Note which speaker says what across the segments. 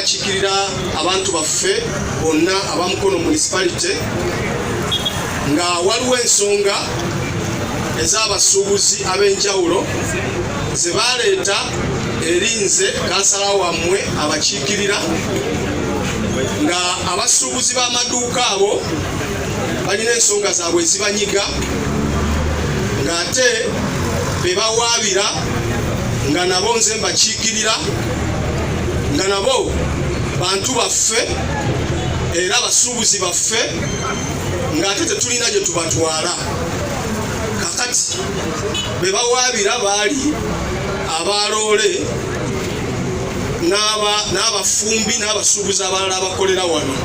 Speaker 1: abakikirira abantu baffe bonna aba Mukono municipality nga waliwo ensonga ez'abasuubuzi ab'enjawulo ze baleeta erinze kansala wammwe abakiikirira nga abasuubuzi b'amaduuka abo balina ensonga zaabwe ezibanyiga ng'ate be bawaabira nga nabo nze mbakiikirira nga nabo bantu baffe era abasuubuzi baffe ng'ate tetulina gye tubatwala. Kakati be bawaabira baali abaloole n'abafumbi n'abasuubuzi abalala abakolera wano.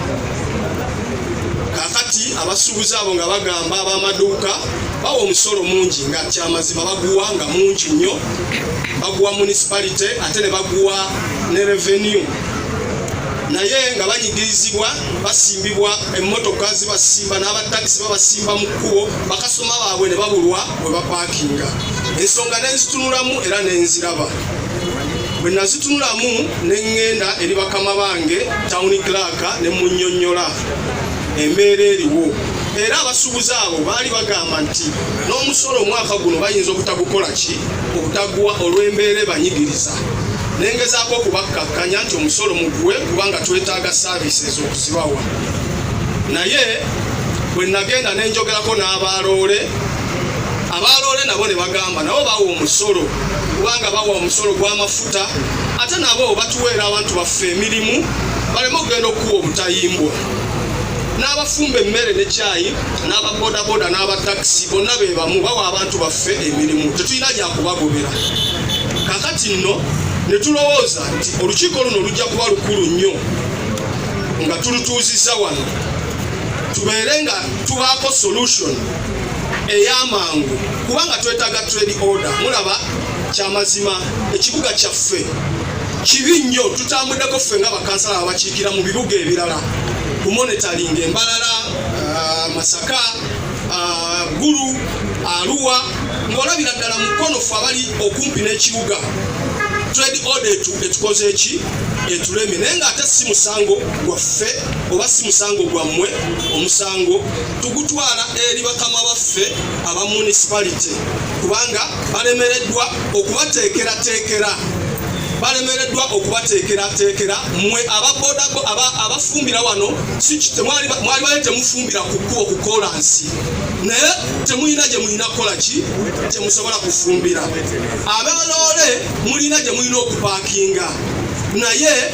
Speaker 1: Kakati abasuubuzi abo nga bagamba ab'amaduuka bawa omusolo mungi nga kyamazima baguwa nga mungi nnyo, baguwa municipality ate ne baguwa ne revenue, naye nga banyigirizibwa basimbibwa emmotoka zibasimba n'abatakisi babasimba mu kkubo bakasoma baabwe ne babulwa bwe bapaakinga. Ensonga nenzitunulamu era nenziraba. Bwe nazitunulamu neŋŋenda eri bakama bange town clerk ne munnyonnyola embeera eriwo, era abasuubuzi abo baali bagamba nti n'omusolo omwaka guno bayinza obutagukola ki, obutaguwa olw'embeera ebanyigiriza. Nengezaako okubakkakkanya nti omusolo muguwe kubanga twetaaga services okuzibawa. Naye bwe nagenda nenjogerako n'abaloole, abaloole nabo ne bagamba nabo bawa omusolo kubanga bawa omusolo gw'amafuta, ate nabo batuweera abantu baffe emirimu baleme okugenda okuwa obutayimbwa. N'abafumba emmere ne caayi n'ababodaboda n'abatakisi bonna be bamu bawa abantu baffe emirimu, tetulina gyakubagobera. Kakati nno ne tulowooza nti olukiiko luno lujja kuba lukulu nnyo nga tulutuuzizza wano, tubeere nga tubaako solution ey'amangu kubanga twetaaga trade order. Mulaba kyamazima ekibuga kyaffe kibi nnyo, tutambuddeko ffe nga bakansala abakiikira mu bibuga ebirala ku monitoring Mbalala, Masaka, Gulu, Arua, ng'olabira ddala Mukono ffe abali okumpi n'ekibuga trade order etukoze eki etuleme, naye ng'ate si musango gwaffe oba si musango gwammwe. Omusango tugutwala eri bakama baffe aba municipality kubanga balemereddwa okubateekerateekera mmwe abafumbira wano mwali baye temufumbira ku kkubo ku kolansi, naye temulina gye mulina kukola ki, gye musobola kufumbira. Abaloole mulina gye mulina okupaakinga, naye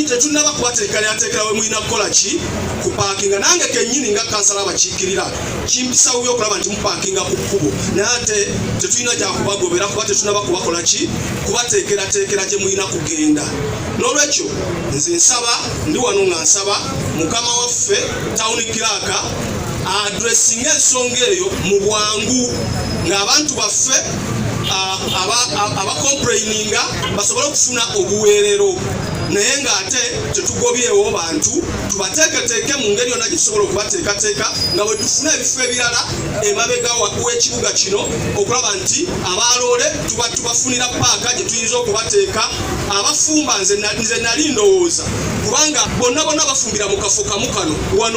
Speaker 1: tetunaba kubateekerateekera we mulina kukola ki, kupaakinga. Nange kennyini nga kansala abakiikirira kimbisawuyo okulaba nti mupaakinga ku kkubo, naye ate tetulina gyakubagobera kuba tetunaba kubakola ki, kubateekerateekera gye mulina kugenda. N'olwekyo nze nsaba, ndi wano nga nsaba mukama waffe town clerk adressinga ensonga eyo mu bwangu ng'abantu baffe abakomplaininga basobole okufuna obuweerero, naye ng'ate tetugobyewo bantu, tubateeketeeke mu ngeri yonna gyetusobola okubateekateeka nga bwe tufuna ebifo ebirala emabega w'ekibuga kino okulaba nti abaloole tubafunira paaka gye tuyinza okubateeka. Abafumba nze nali ndowooza kubanga bonna bafumbira mu kafo kamu kano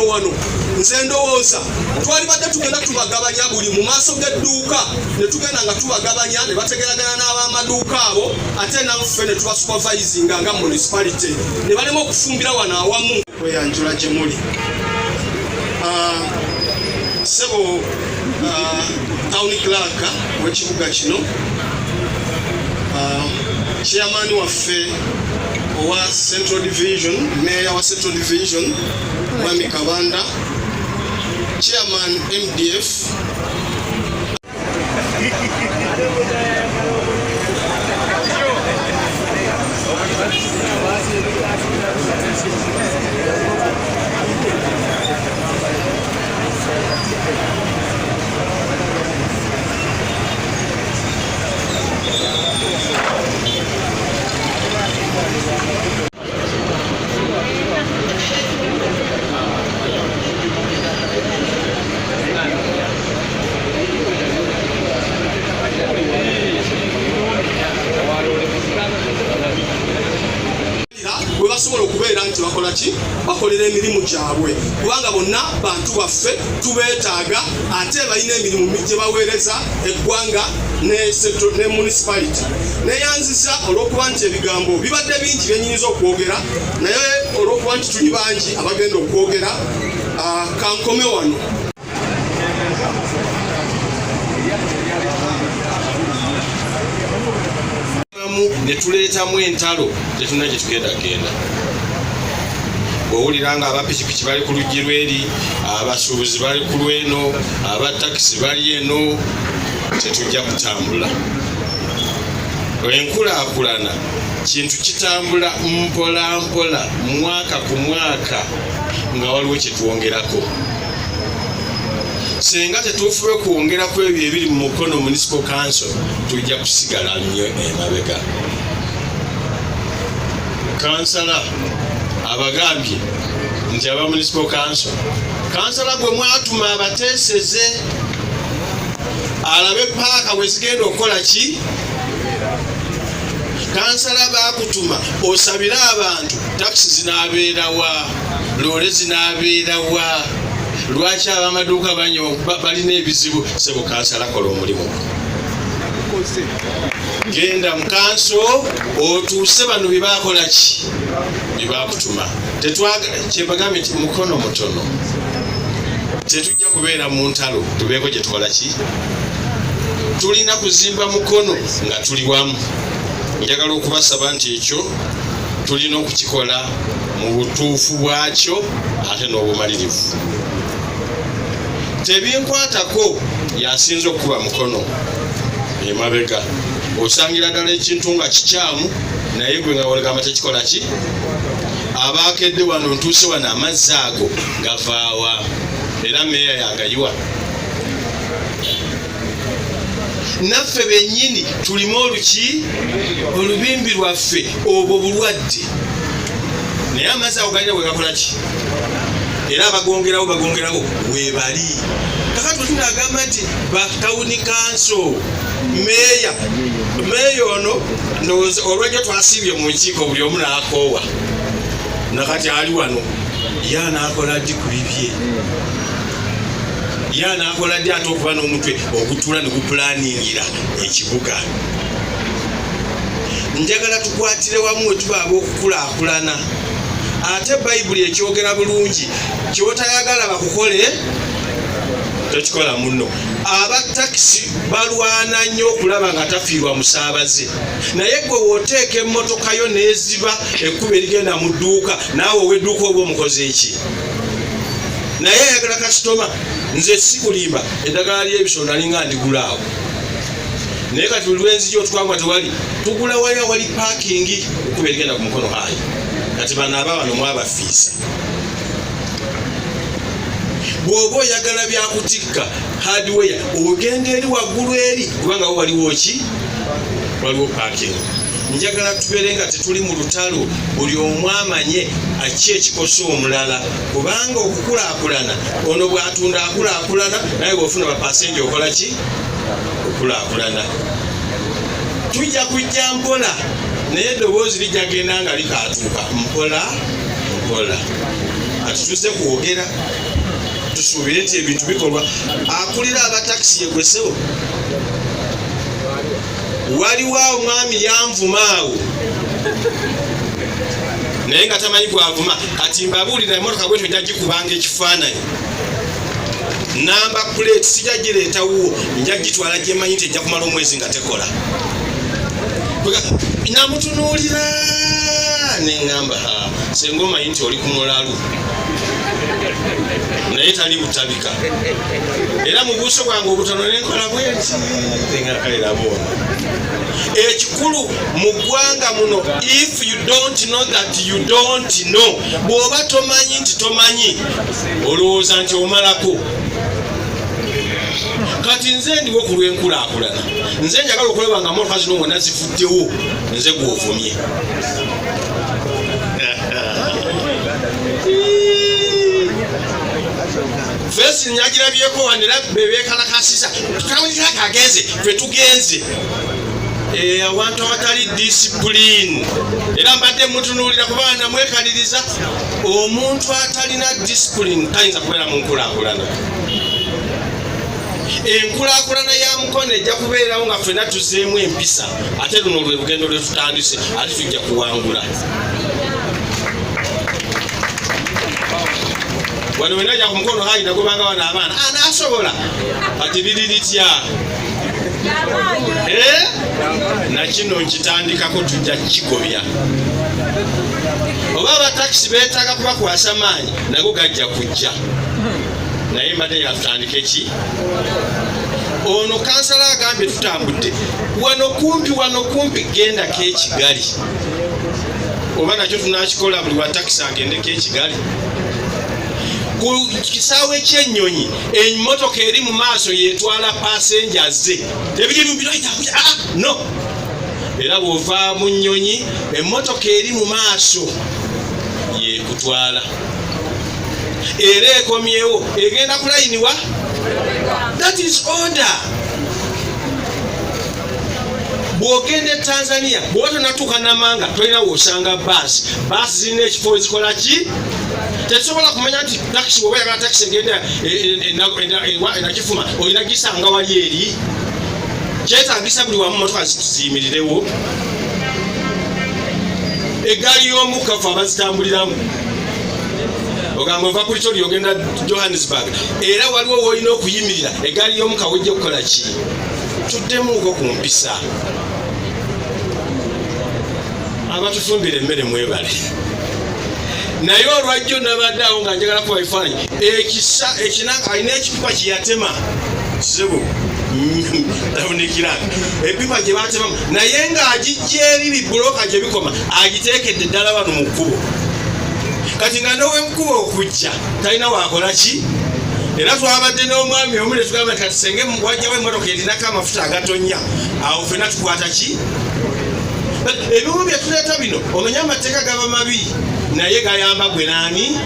Speaker 1: wano, nze ndowooza twali badde tugenda tubagabanya buli mu maaso g'edduuka, ne tugenda nga tubagabanya ne bategeragana n'ab'amaduuka abo, ate naffe ne tuba supervisinga nga municipality ne balema okufumbira wano awamu kweyanjula gye muli. Sebo town clerk w'ekibuga kino, chairman waffe owa Central Division, mayor wa Central Division Mwami Kabanda, chairman MDF, bakolera emirimu gyabwe kubanga bonna bantu baffe tubeetaaga ate balina emirimu gye baweereza eggwanga ne municipality. Neyanziza olw'okuba nti ebigambo bibadde bingi byenyinza okwogera naye olw'okuba nti tuli bangi abagenda okwogera kankome wano.
Speaker 2: Ne tuleetamu entalo tetulina gye tugendagenda. Bw'owulira nga abapikipiki bali ku luggi lw'eri, abasuubuzi bali ku lw'eno, abatakisi bali eno, tetujja kutambula. Enkulaakulana kintu kitambula mpola mpola, mwaka ku mwaka nga waliwo kye twongerako. Senga tetuufube kwongerako ebyo ebiri mu Mukono Municipal Council, tujja kusigala nnyo emabega. Kansala abagambye nti aba Municipal Council, kansala gwe mwatuma abateeseze alabe paaka bwe zigenda okukola ki. Kansala bakutuma osabire abantu, takisi zinaabeera wa, loole zinabeera wa, lwaki abamaduuka balina ebizibu. Sebo kansala kola omulimu, genda mu kanso otuuse bano byebakola ki, byebakutuma. Kyembagambye nti mukono mutono, tetujja kubeera mu ntalo, tubeeko gye tukola ki. Tulina kuzimba Mukono nga tuli wamu. Njagala okubasaba nti ekyo tulina okukikola mu butuufu bwakyo ate n'obumalirivu. Tebinkwatako yasinza okuba Mukono emabega, osangira ddala ekintu nga kikyamu naye gwe nga walegamba tekikola ki. Abaakedde wano ntuuse wano amazzi ago gavaawa era meeya yagayiwa. Naffe bennyini tulimu olubimbi lwaffe obwo bulwadde, naye amazzi ago galina bwe gakola ki, era abagongerawo weebali. Kakati tunagamba nti batawuni kanso meeya ono olwajjo twasiibye mu nkiiko buli omu n'akoowa, nakati ali wano ye anaakola ddi ku bibye, ye anaakola ddi ate okuba n'omutwe ogutula ne gupulaningira ekibuga. Njagala tukwatire wamu we tuba ab'okukulaakulana. Ate Bayibuli ekyogera bulungi, kyotayagala bakukole tokikola muno. Abatakisi balwana nnyo okulaba nga tafiirwa musaabaze, naye gwe wooteeka emmotoka yo n'eziba ekkuba erigenda mu dduuka, naawe ow'edduuka oba omukoze eki. Naye ayagala kasitoma, nze sikulimba eddagala ly'ebisolo nalinga ndigulaawo, naye kati buli lwenzija otwangwa tewali, tugula wali awali paakingi ekkuba erigenda ku Mukono hayi. Kati bano aba wano mwabafiisa. Bw'oba oyagala byakutikka hardware ogenda eri waggulu eri kubanga wo waliwo ki, waliwo paakingi. Njagala tubeere nga tetuli mu lutalo, buli omu amanye aki ekikosa omulala, kubanga okukulaakulana ono bw'atunda akulaakulana, naye bw'ofuna bapasenja okola ki, okulaakulana. Tujja kujja mpola naye eddoboozi lijja genda nga likaatuuka mpola mpola. Atutuuse kwogera tusuubire nti ebintu bikolwa. Akulira abatakisi yegwesebo, waliwo omwami yanvuma awo naye nga tamanyi bwavuma. Kati mbabuulira emmotoka bwetyo ejja gikubanga ekifaananyi, namba plate sijja gireetawo, nja gitwala gyemanyi nti ejja kumala omwezi nga tekola. Namutunuulira neŋŋamba senga omanyi nti oli ku mulalu naye tali butabika, era mu buuso bwange obutono nenkola bwenti nengakalira boona. Ekikulu mu ggwanga muno, if you don't know that you don't know, bw'oba tomanyi nti tomanyi olowooza nti omalako. Kati nze ndiwo ku lw'enkulaakulana, nze njagala okulaba nga motoka zino mwonna zivuddewo, nze gw'ovumye. Fesi nyagirabyeko wanera bebeekalakasiza, tukawulira kagenze, ffe tugenze. abantu abatali discipline era mbadde mutunuulira kubaana mwekaliriza omuntu atalina discipline tayinza kubeera mu nkulaakulana. Enkulaakulana ya Mukono ejja kubeerawo nga ffenna tuzeemu empisa ate luno lwe lugendo lwe tutandise ate tujja kuwangula. Wano wena ajja ku Mukono hayi nagobanga wana abaana anaasobola kati liri litya na kino nkitandikako tujja kikobya. Oba abatakisi beetaaga kubakwasa maanyi nago gajja kujja naye mbadde yatutandika eki. Ono kansala agambye tutambudde wano kumpi gendako ekigali oba nakyo tunakikola buli wa takisi agendeko ekigali. Ku kisaawe ky'ennyonyi emmotoka eri mu maaso yetwala passenger ze no era bw'ova mu nnyonyi emmotoka eri mu maaso yekutwala era ekomyewo egenda kulayiniwa. That is order. Bw'ogenda Tanzania bw'oba tonatuuka Namanga tolina w'osanga baasi zirina ekifo ezikola ki. Tetusobola kumanya nti takisi bw'oba yagala takisi egenda enakifuma olina gisanga wali eri. Kyetaagisa buli wamu motoka ziyimirirewo. Eggaali y'omukka ffe abazitambuliramu ogamba ova ku Pretoria ogenda Johannesburg era waliwo w'olina okuyimirira eggaali y'omukka wejja kukola ki. Tuddemuuko ku mpisa. Abatufumbira emmere mwebale. Naye olwajjo nabadde awo nga njagala kuba ebifaananyi ekinanga alina ekipipa kye yatema kizibu tabunikiranga epipa gye batemamu naye ng'agijja eri bibuloka gye bikoma agiteekedde ddala wano mu kkubo. Kati nga n'ow'enkuba okujja talina waakola ki. Era twabadde n'omwami omu ne tugamba kati senge wajjawo emmotoka erinako amafuta agatonnya awo ffenna tukwata ki. Ebimu bye tuleeta bino omanye amateeka gaba mabi naye gayamba gwe naani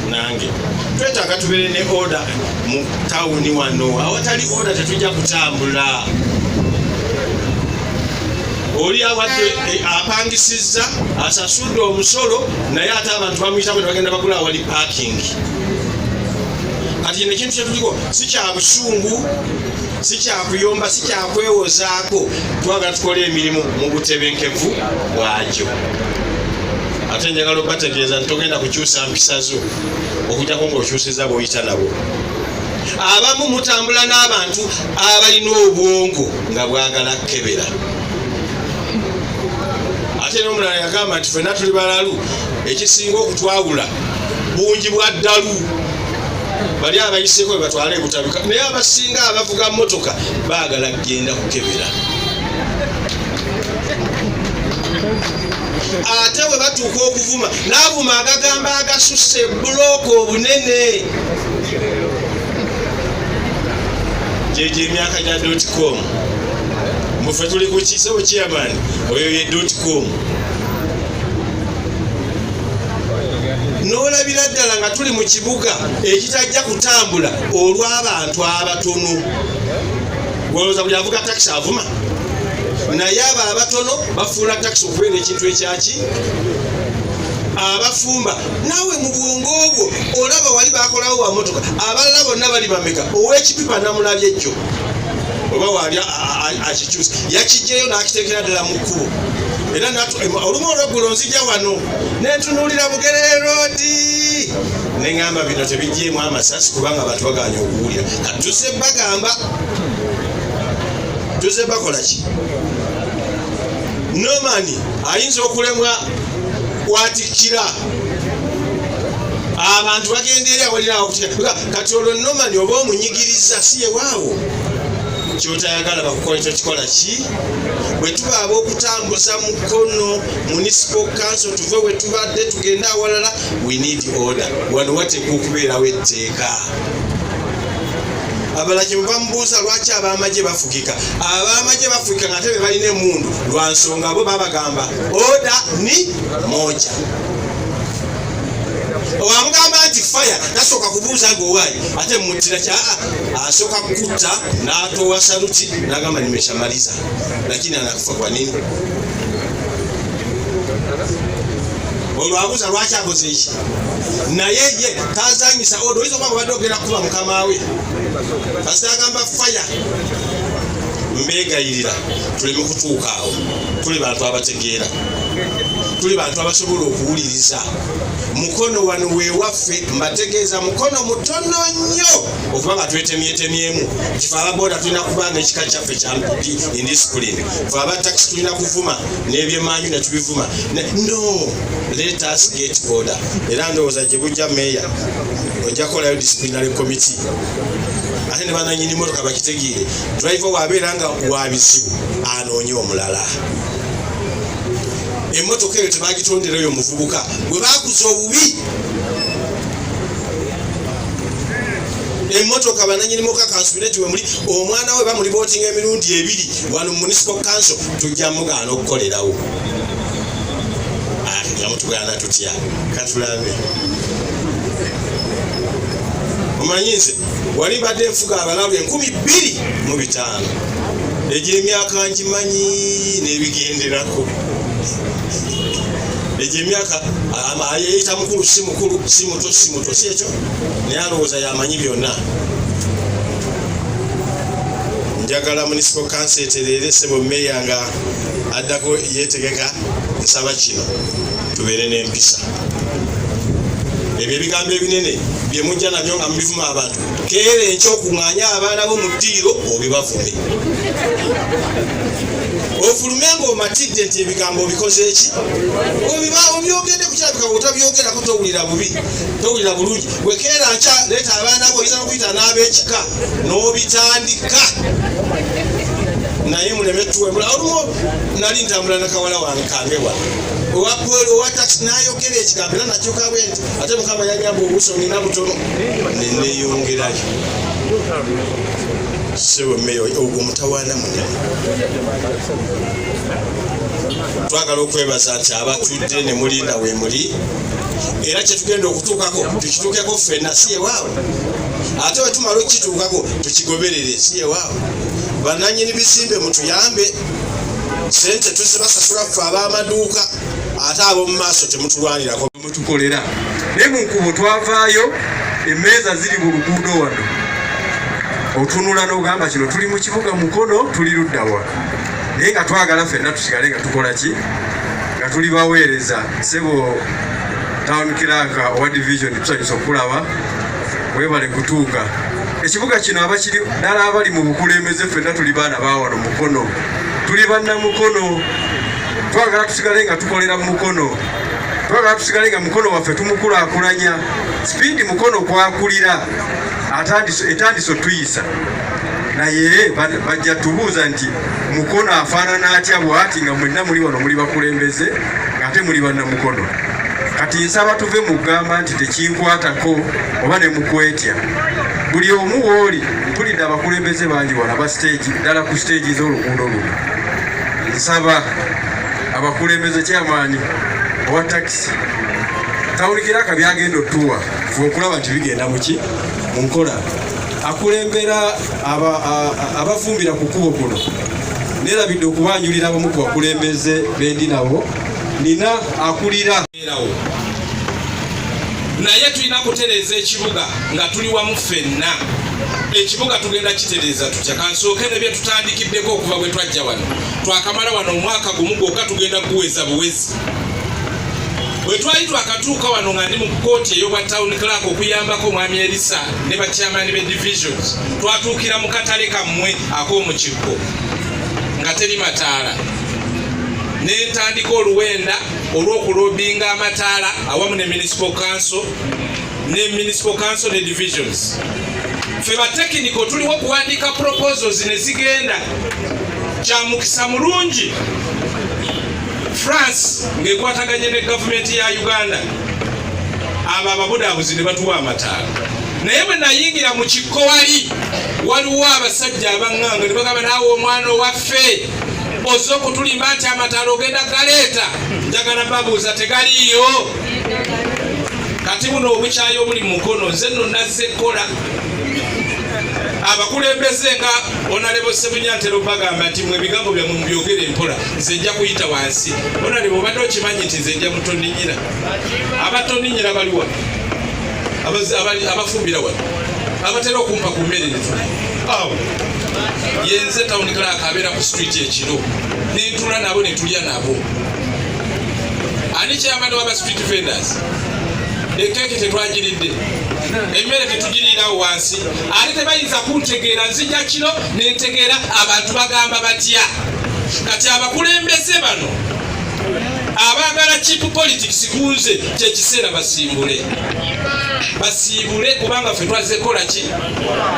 Speaker 2: nange. Twetaaga tubeere ne order mu tawuni wano. Awatali order tetujja kutambula. Oli awadde apangisizza asasudde omusolo naye ate abantu bamuyitako ne bagenda bagula awali parking. Kati nekintu kyetuliko si kya busungu si kya kuyomba si kya kwewozaako. Twagala tukole emirimu mu butebenkevu bwagyo. Ate njagala obategeeza nti togenda kukyusa mpisa zo okujjako ng'okyusiza bw'oyita nabo. Abamu mutambula n'abantu abalina obwongo nga bwagala kkebera. Ate n'omulala yagamba nti ffenna tuli balalu ekisinga okutwawula bungi bwa ddalu. Bali abayiseeko bwe batwala ebutabika naye abasinga abavuga mmotoka baagala kugenda kukebera. Ate bwe batuuka okuvuma n'avuma agagamba agasusse bulooka obunene. Gyegyo emyaka gya .com. Muffe tuli ku kisebo chairman oyo ye .com. N'olabira ddala nga tuli mu kibuga ekitajja kutambula olw'abantu abatono. Gwolowooza buli avuga takisi avuma naye abo abatono bafuula takisi okubeera ekintu ekyaki. Abafumba naawe mu bwongo obwo olaba wali bakolawo wa motoka abalala bonna bali bameka. Ow'ekipipa namulabye jjo oba waali akikyusa yakijjeyo n'akiteekera ddala mu kkubo. Era olumu olweggulo nzija wano nentunuulira Bugerere Road neŋŋamba bino tebijjeemu amasasi kubanga abantu baganya okuwulira. Kati tuzze bagamba tuzze bakola ki. Nomani ayinza okulemwa kwatikkira abantu bagenda eri awalira okutika. Kati olwo Nomani oba omunyigiriza si ye waawo kyotayagala bakukola ekyo kikola ki. Bwe tuba ab'okutambuza Mukono municipal council tuve we tubadde tugenda awalala we need order. Wano wateekwa okubeerawo etteeka. Abala kye muba mubuuza lwaki ab'amagye bafugika. Ab'amagye bafugika nga ate be balina emmundu lwa nsonga bo babagamba order ni moja. wamugamba nti fire tasoka kubuuza ng'owaayi ate mutira kya asoka kutta n'atowa saluti n'agamba nimeshamaliza, lakini anakufa kwa nini? Olwabuuza lwaki akoze eki? Naye ye tazanyisa odo oyinza okuba obadde ogenda kuba mukama we kasita agamba fire. Mbegayirira tuleme kutuuka awo, tuli bantu abategeera, tuli bantu abasobola okuwuliriza. Mukono wano wewaffe mbategeeza mukono mutono nnyo okuba nga twetemyetemyemu. Kifa ababoda tulina kuba n'ekika kyaffe kya mpupi indiscipline, fe abatakisi tulina kuvuma n'ebyemanyu ne tubivuma. No, let us get order. Era ndowooza gye bujja meeya ojja kukolayo disciplinary committee ate ne bananyini motoka bakitegeere. Driver wabeera nga wabizibu anoonye omulala. Emmotoka eyo tebagitonderayo omuvubuka bwe bakuza obubi. Emmotoka bananyini moka kansuleti we muli omwana we bamuli bootinga emirundi 2 wano municipal council tujja mugaana okukolerawo. Yamutugaana tutya katulabe. Omanyinze wali badde nfuga abalabu 2,205 egyo emyaka ngimanyi n'ebigenderako. Egyo emyaka ayeyita mukulu si muto si ekyo naye alowooza yamanyi byonna. Njagala municipal council etereere ssebo meeya nga addako yeetegeka nsaba kino tubeere n'empisa. Ebyo ebigambo ebinene bye mujja nabyo nga mubivuma abantu keera enkyokuŋŋaanya abaana bo mu ddiiro obibavume. Ofulume ng'omatidde nti ebigambo obikoze eki obyogedde ku kirabika otabyogerako towulira bubi towulira bulungi. Wekeera nkya leeta abaana bo oyinza n'okuyita n'ab'ekika n'obitandika naye muleme tuwemula. Olumu nali ntambula nakawala wange kange wano owa taxi n'ayogera ekigambo era nakyuka bwe nti ate mukama yanyamba obuuso nina butono neneyongerayo. Sebo meyo ogwo mutawaana munene. Twagala okwebaza nti abatudde ne mulinda we muli era kyetugenda okutuukako tukituukeko ffenna si ewaabwe, ate bwe tumala okukituukako tukigoberere si ewaabwe. Bannannyini bisimbe mutuyambe, sente tuzibasasula ffe ab'amaduuka ate ab'omu maaso temutulwanirako mutukolera. Naye mu nkubo twavaayo emmeeza ziri mu luguudo wano otunula n'ogamba kino tuli mu kibuga Mukono tuli luddawa, naye nga twagala ffenna tusigale nga tukola ki nga tuli baweereza. Sebo town clerk owa division tusanyusa okulaba webale kutuuka ekibuga kino abakiri ddala abali mu bukulembeze ffenna tuli baana ba wano Mukono, tuli banna Mukono. Twagala tusigale nga tukolera Mukono, twagala tusigale nga Mukono waffe tumukulaakulanya. Speed Mukono kwakulira etandiso tuyisa naye bajja tubuuza nti Mukono afaanana atya bw'ati nga mwenna muli wano muli bakulembeze ng'ate muli banna Mukono. Kati nsaba tuve mu kugamba nti tekinkwatako oba ne mukwetya. Buli omu wooli tulidde abakulembeze bangi wano aba stage ddala ku stage z'oluguudo luno. Nsaba abakulembeze kyamaani owa takisi tawulikira akabyagenda otuwa fe okulaba nti bigenda muki mu nkola. Akulembera abafumbira ku kkubo kuno neerabidde okubanjulira abamu ku bakulembeze bendi nabo nina akulira naye tulina kutereeza ekibuga nga tuli wamu ffenna. Ekibuga tugenda kitereeza tutya? Kansooke ne bye tutandikiddeko okuva bwe twajja wano twakamala wano omwaka gumu gwokka tugenda kuweza buwezi. Bwe twali twakatuuka wano nga ndi mu kkooti ey'obwa town clerk okuyambako omwami Elisa ne bakyamaani be divisions, twatuukira mu katale kammwe ak'omukikko nga teri mataala. Ne ntandika oluwenda olw'okulobinga amataala awamu ne municipal council ne divisions. Ffe batekiniko tuliwo okuwandiika proposals ne zigenda. Kya mukisa mulungi France ng'ekwataganye ne gavumenti ya Uganda abo ababudaabuzi ne batuwa amataala. Naye bwe nayingira mu kikko waliwo abasajja abaŋŋanga ne bagamba naawe omwana owaffe ozze okutulimba nti amataala ogenda galeeta. Njagala babuuza tegaliiyo?
Speaker 3: kati buno obukyayo obuli mu Mukono nze nno nazze kola abakulembeze nga Honorable Sebunyantero bagamba nti mwe bigambo byammwe mubyogere empola nze nja kuyita wansi. Honorable obadde okimanyi nti nze nja mutonninyira abatonninyira baliwa abafumbira wano abatera okumpa ku mmere awo yenze town clerk abeera ku street ekiro nentula nabo netulya nabo ani kyamani waba street vendors ekeke tetwagiridde emmere tetugirirawo wansi ate tebayinza kuntegeera nzija kiro nentegeera abantu bagamba batya kati abakulembeze bano abaagala cheap politics kunze kyekiseera basiibule kubanga ffe twazekola ki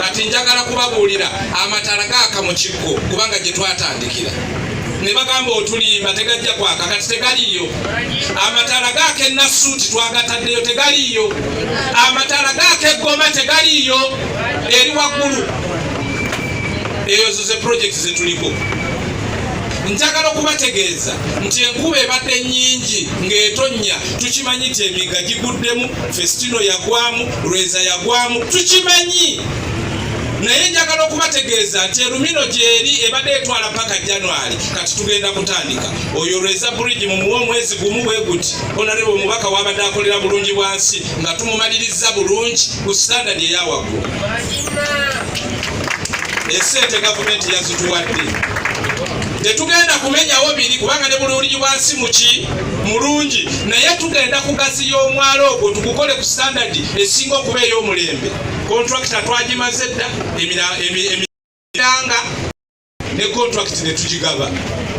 Speaker 3: kati njagala kubabuulira amatala gaaka mu kikko kubanga gye twatandikira ne bagamba otulimba tegajja kwaka kati tegaliyo amatala gaaka enasuuti twagataddeyo tegaliyo amatala gaaka eggoma tegaliyo eri waggulu eyo zo ze projects zetuliko. Njagala okubategeeza nti enkuba ebadde nnyingi ng'etonnya tukimanyi nti emigga giguddemu Festino yagwamu Lweza yagwamu tukimanyi naye njagala okubategeeza nti erumino gyeri ebadde etwala paka January kati tugenda kutandika oyo Lweza bridge mu muwa omwezi gumu bwe guti Honorable omubaka wabadde akolera bulungi bwansi nga tumumaliriza bulungi ku standard eyawaggulu esente gavumenti yazituwadde tetugenda kumenyawo biri kubanga ne bulungi bwansi muki mulungi naye tugenda kugaziya omwalo ogwo tukukole ku standard esinga okuba ey'omulembe contractor twagimaze dda emiranga ne contract ne tugigaba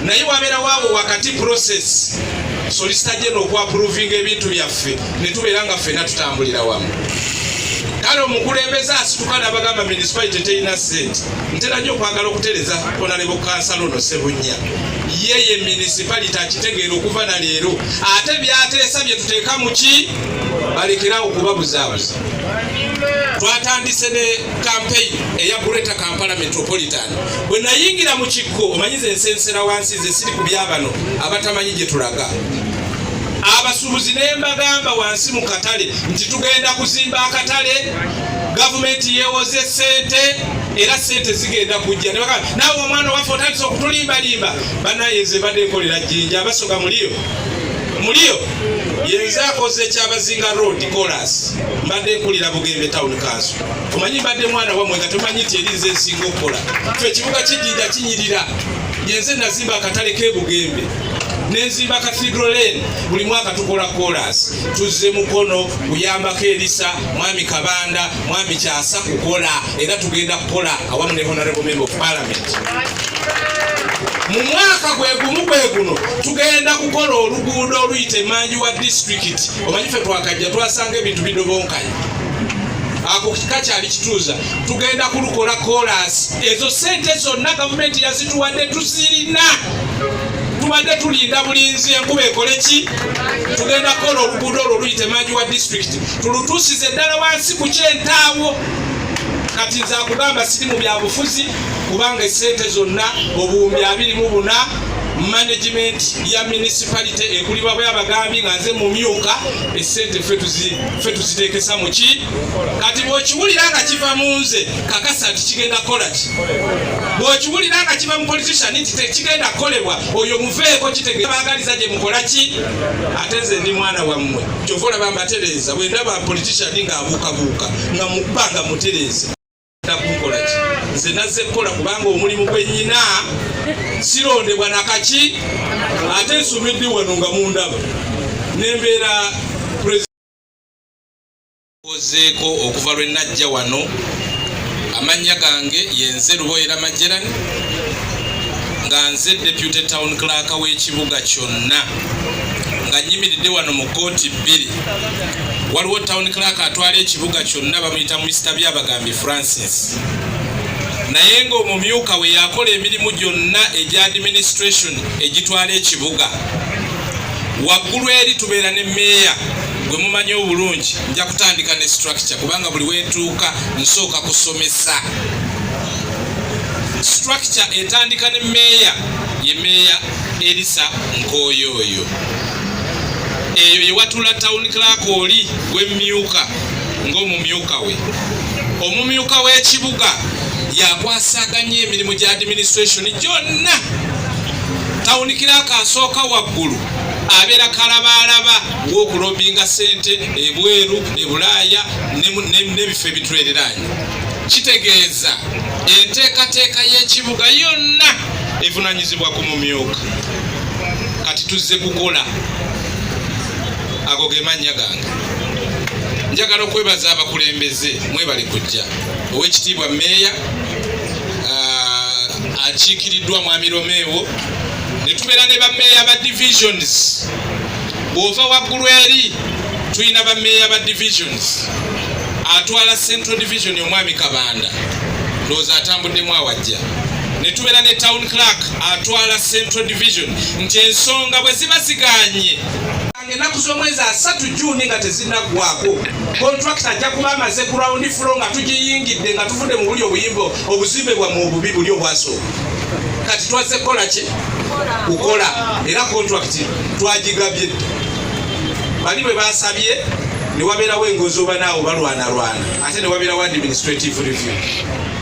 Speaker 3: naye wabeera waabo wakati process solicitor general okwapproving ebintu byaffe ne tubeera nga ffenna tutambulira wamu. Kale omukulembeze asituka n'abagamba municipality terina ssente ntera nnyo okwagala okutereza Honorable Councillor ono Sebunya yeye municipality akitegeera okuva na leero ate byateesa bye tuteeka mu ki balekerawo okubabuzaabuza. Twatandise ne campaign eya Greater Kampala Metropolitan bwe nayingira mu kikko omanyize ensensera wansi ze siri ku byabano abatamanyi gye tulaga abasuubuzi ne mbagamba wansi mu katale nti tugenda kuzimba akatale gavumenti yeewoze ssente era ssente zigenda kujja ne bagamba naawe omwana waffe otandise okutulimbalimba banayeze badde nkolera jjinja abasoga muliyo yenze akoze ekyabazinga road chorus mbadde nkulira Bugembe town council omanyi mbadde mwana wamwe nga tomanyi nti erinze ensinga okukola ffe ekibuga kijjinja kinyirira yenze nazimba akatale k'e Bugembe nenzimba Cathedral Lane buli mwaka tukola chorus tuzze Mukono kuyambako Elisa mwami Kabanda mwami Kyasa kukola era tugenda kukola awamu ne Honorable Member of Parliament. Mu mwaka gwe guno tugenda kukola oluguudo oluyite Manji wa district omanyi ffe twakajja twasanga ebintu bidobonkanye ako kakyali kituuza tugenda kulukola chorus ezo ssente zonna gavumenti yazituwadde tuzirina tubadde tulinda bulinzi enkuba ekole ki tugenda kukola oluguudo olwo oluyite Manji wa district tulutuusize eddala wansi ku kyentaawo kati nza kugamba siri mu byabufuzi kubanga essente zonna obuwumbi 24 management ya municipality ekuliba byabagambi nga nze mumyuka essente ffe tuziteekesa mu ki kati bw'okiwulira nga kiva mu nze kakasa nti kigenda kukola ki bw'okiwulira nga kiva mu politician nti tekigenda kukolebwa oyo muveeko kitegeeza baagaliza gye mukola ki ate nze ndi mwana wammwe kyova olaba mbatereeza bwe ndaba politician ng'abuukabuuka nga mukubanga mutereeze takukola ki nze nazze kukola kubanga omulimu gwe nnyina sirondebwa nakaki ate nsomedde wano nga mundaba nembeera ozeeko okuva lwe najja wano amannya gange yenze Luboyera Majerani nga nze Deputy Town Clerk w'ekibuga kyonna nga nyimiridde wano mu kooti 2 waliwo Town Clerk atwala ekibuga kyonna bamuyita Mr. Byabagambi Francis naye ng'omumyuka we yakola emirimu gyonna egya administration egitwala ekibuga waggulu eri tubeera ne meeya gwe mumanyi obulungi nja kutandika ne structure kubanga buli weetuuka nsooka kusomesa structure etandika ne meeya ye meeya Elisa Nkooyooyo eyo yewatula town clerk oli gw'emmyuka ng'omumyuka we. Omumyuka w'ekibuga yakwasaganya emirimu gya administration gyonna. Town clerk asooka waggulu abeera kalabalaba ng'okulobinga ssente ebweru ebulaaya n'ebifo ebitwereranye. Kitegeeza enteekateeka y'ekibuga yonna evunanyizibwa ku mumyuka. Kati tuzze kukola. Ago ge mannya gange. Njagala okwebaza abakulembeze mwebale kujja. Owekitiibwa Meeya akiikiriddwa Mwami Romeo, ne tubeera ne bammeeya ba divisions. Bw'ova waggulu eri tulina bammeeya ba divisions. Atwala Central Division Omwami Kabanda, ndowooza atambuddemu awajja. Ne tubeera ne Town Clerk atwala Central Division. Nti ensonga bwe ziba ziganye ennaku z'omwezi 3 June nga tezinaggwako, contractor ajja kuba amaze ground floor nga tugiyingidde nga tuvudde mu buli obuyimbo obuzimbe bwammwe obubi buli obwasooka. Kati twazze kukola ki? Kukola. Era contract twagigabye. Bali bwe basabye ne wabeerawo engozi oba naawo balwanalwana, ate ne wabeerawo administrative review.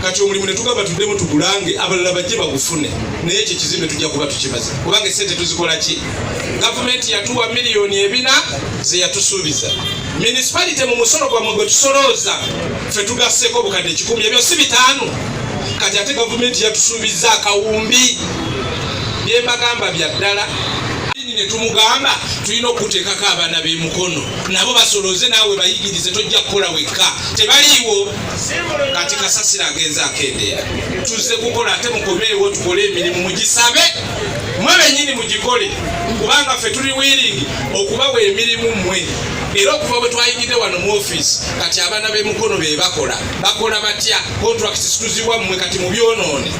Speaker 3: Kati omulimu ne tugamba tuddemu tugulange, abalala bajje bagufune, naye ekyo ekizimbe tujja kuba tukimaze kubanga essente tuzikola ki? Gavumenti yatuwa $4 ze yatusuubiza. Municipality mu musolo gwammwe gwe tusolooza ffe tugasseeko obukadde 100, ebyo si 5. Kati ate gavumenti yatusuubiza akawumbi. Bye mbagamba bya ddala. Ne tumugamba tulina okuteekako abaana b'e Mukono nabo basolooze naawe bayigirize, tojja kukola wekka. Tebaliiwo. Kati kasasira agenza akendeera. Tuzze kukola, ate mukomeewo tukole emirimu mugisabe mwe bennyini mugikole, kubanga ffe tuli willing okubawa emirimu mmwe. Era okuva bwe twayingidde wano mu office kati abaana b'e Mukono be bakola batya? Contracts tuziwa mmwe kati mubyonoone.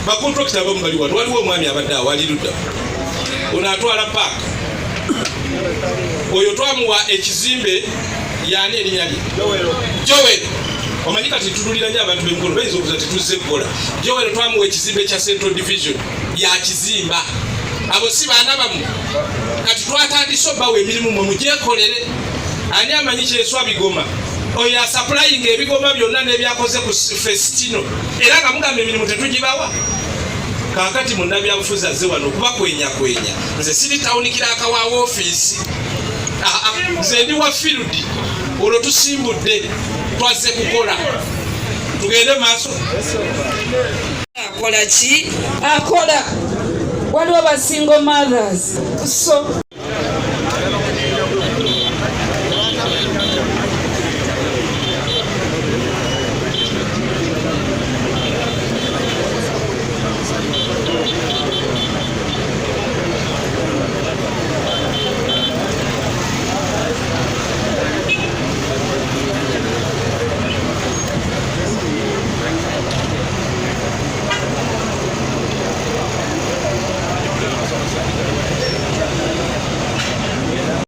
Speaker 3: Bakontrakita abamu bali wano. Waliwo omwami abadde awali ludda ono atwala park. Oyo twamuwa ekizimbe yani erinnya lye Joel. Omanyi kati tunulira nnyo abantu b'e Mukono bayinza okuza tetuzze kukola. Joel twamuwa ekizimbe kya Central Division ya kizimba. Abo si baana bammwe. Kati twatandise obbawa emirimu mwe mugyekolere. Ani amanyi kyeswa bigoma? Oyo asaplaying ebigoma byonna n'ebyakoze ku Festino. Era nga mugamba emirimu tetugibawa. Kakati Munnabyabufuzi azze wano okubakwenya. Nze siri Town Clerk wa office. Nze ndi wa field. Olwo tusimbudde. Twazze kukola. Tugende maaso.
Speaker 4: Akola ki? Akola. Waliwo ba single mothers. So